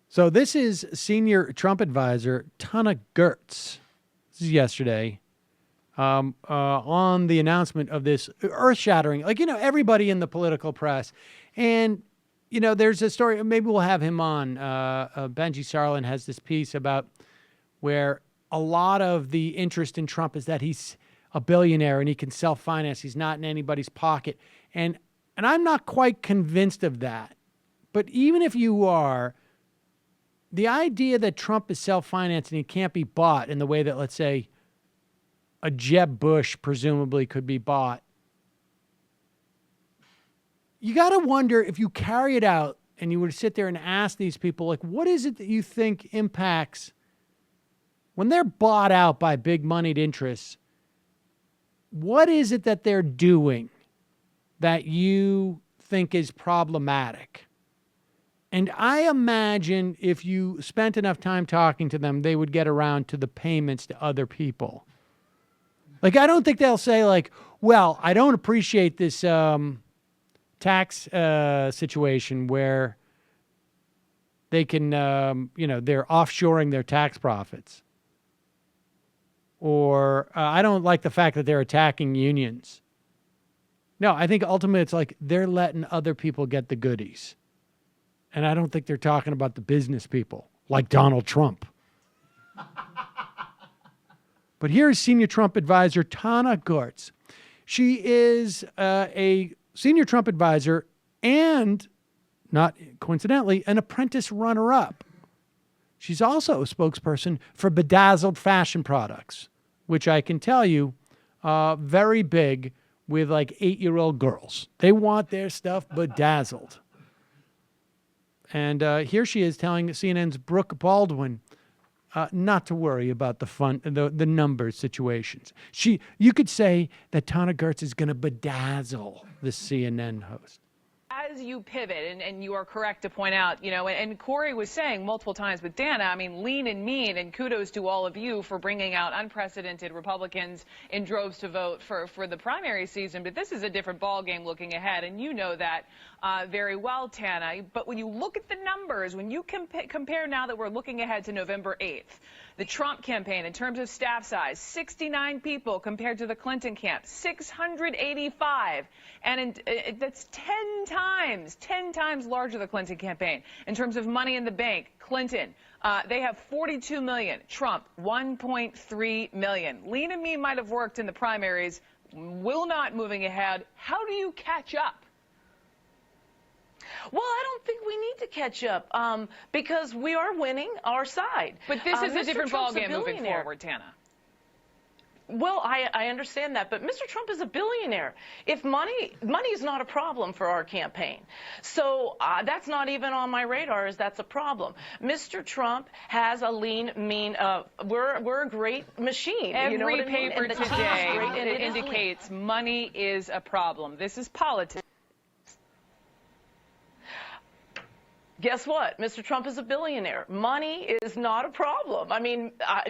So this is senior Trump advisor Tana Goertz. This is yesterday on the announcement of this earth-shattering, everybody in the political press. And, there's a story, maybe we'll have him on. Benji Sarlin has this piece about where a lot of the interest in Trump is that he's a billionaire and he can self-finance. He's not in anybody's pocket. And I'm not quite convinced of that. But even if you are, the idea that Trump is self-financed and he can't be bought in the way that, let's say, a Jeb Bush presumably could be bought, you got to wonder if you carry it out and you were to sit there and ask these people, what is it that you think impacts when they're bought out by big moneyed interests? What is it that they're doing that you think is problematic? And I imagine if you spent enough time talking to them, they would get around to the payments to other people. I don't think they'll say well, I don't appreciate this tax situation where they can, they're offshoring their tax profits. Or I don't like the fact that they're attacking unions. No, I think ultimately it's they're letting other people get the goodies. And I don't think they're talking about the business people like Donald Trump. But here's senior Trump advisor Tana Goertz. She is a senior Trump advisor and, not coincidentally, an apprentice runner-up. She's also a spokesperson for bedazzled fashion products, which I can tell you, very big with 8-year-old girls. They want their stuff bedazzled. And here she is telling CNN's Brooke Baldwin not to worry about the numbers situations. You could say that Tana Goertz is going to bedazzle the CNN host. As you pivot, and you are correct to point out, and Corey was saying multiple times with Dana, lean and mean, and kudos to all of you for bringing out unprecedented Republicans in droves to vote for the primary season. But this is a different ballgame looking ahead, and you know that very well, Tana. But when you look at the numbers, when you compare now that we're looking ahead to November 8th, the Trump campaign, in terms of staff size, 69 people compared to the Clinton camp, 685. And that's 10 times larger, the Clinton campaign. In terms of money in the bank, Clinton, they have 42 million. Trump, 1.3 million. Lean and mean might have worked in the primaries, will not moving ahead. How do you catch up? Well, I don't think we need to catch up because we are winning our side. But this is a different ballgame moving forward, Tana. Well, I understand that, but Mr. Trump is a billionaire. If money is not a problem for our campaign. So that's not even on my radar, as that's a problem. Mr. Trump has a lean, mean, we're a great machine. Every paper today indicates money is a problem. This is politics. Guess what? Mr. Trump is a billionaire. Money is not a problem.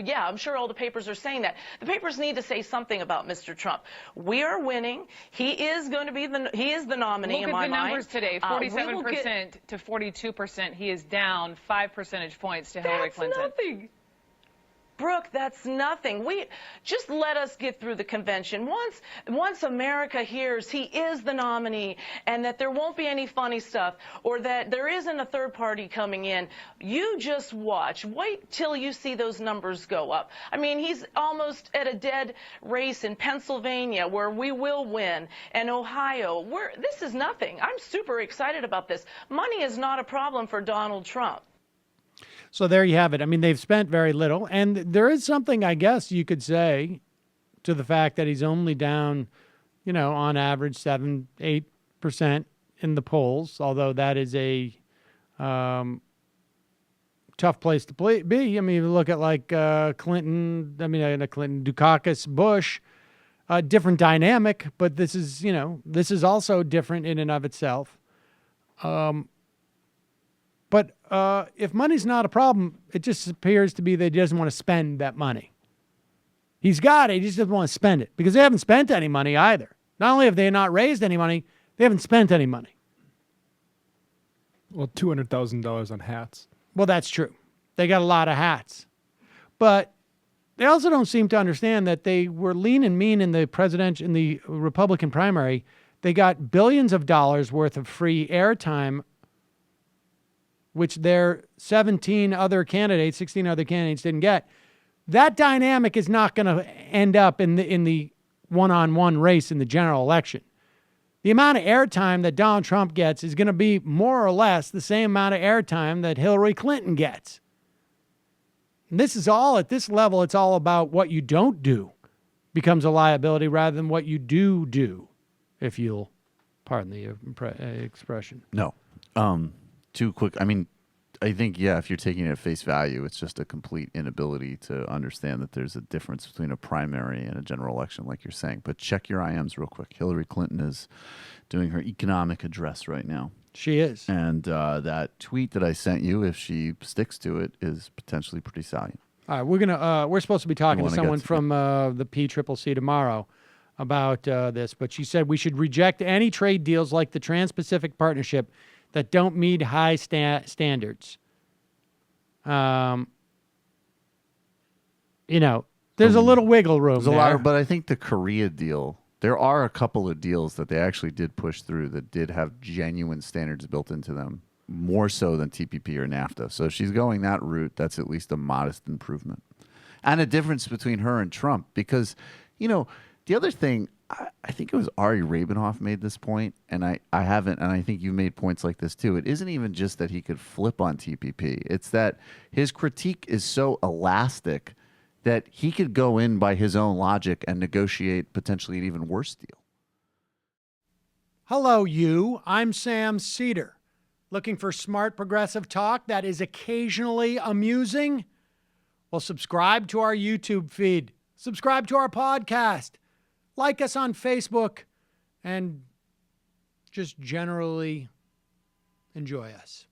Yeah, I'm sure all the papers are saying that. The papers need to say something about Mr. Trump. We are winning. He is going to be the nominee in my mind. Look at the numbers today, 47% to 42%. He is down 5 percentage points to Hillary Clinton. That's nothing. Brooke, that's nothing. Just let us get through the convention. Once America hears he is the nominee and that there won't be any funny stuff or that there isn't a third party coming in, you just watch. Wait till you see those numbers go up. He's almost at a dead race in Pennsylvania where we will win, and Ohio. This is nothing. I'm super excited about this. Money is not a problem for Donald Trump. So there you have it. They've spent very little. And there is something, I guess, you could say to the fact that he's only down, on average 7-8% in the polls, although that is a tough place to be. You look at Clinton, Dukakis, Bush, different dynamic, but this is also different in and of itself. But if money's not a problem, it just appears to be that he doesn't want to spend that money. He's got it. He just doesn't want to spend it because they haven't spent any money either. Not only have they not raised any money, they haven't spent any money. Well, $200,000 on hats. Well, that's true. They got a lot of hats. But they also don't seem to understand that they were lean and mean in the Republican primary. They got billions of dollars worth of free airtime, which their 16 other candidates didn't get. That dynamic is not going to end up in the one-on-one race in the general election. The amount of airtime that Donald Trump gets is going to be more or less the same amount of airtime that Hillary Clinton gets. And this is all, at this level, it's all about what you don't do becomes a liability rather than what you do, if you'll pardon the expression. No. Too quick. I mean, I think, if you're taking it at face value, it's just a complete inability to understand that there's a difference between a primary and a general election, like you're saying. But check your IMs real quick. Hillary Clinton is doing her economic address right now. She is. And that tweet that I sent you, if she sticks to it, is potentially pretty salient. All right, we're supposed to be talking to someone from the PCCC tomorrow about this, but she said we should reject any trade deals like the Trans-Pacific Partnership that don't meet high standards. There's a little wiggle room there. There's a lot, but I think the Korea deal, there are a couple of deals that they actually did push through that did have genuine standards built into them, more so than TPP or NAFTA. So if she's going that route, that's at least a modest improvement. And a difference between her and Trump, because, the other thing, I think it was Ari Rabenhoff made this point, and I haven't, and I think you made points like this too. It isn't even just that he could flip on TPP. It's that his critique is so elastic that he could go in by his own logic and negotiate potentially an even worse deal. Hello, you. I'm Sam Seder. Looking for smart progressive talk that is occasionally amusing? Well, subscribe to our YouTube feed. Subscribe to our podcast. Like us on Facebook, and just generally enjoy us.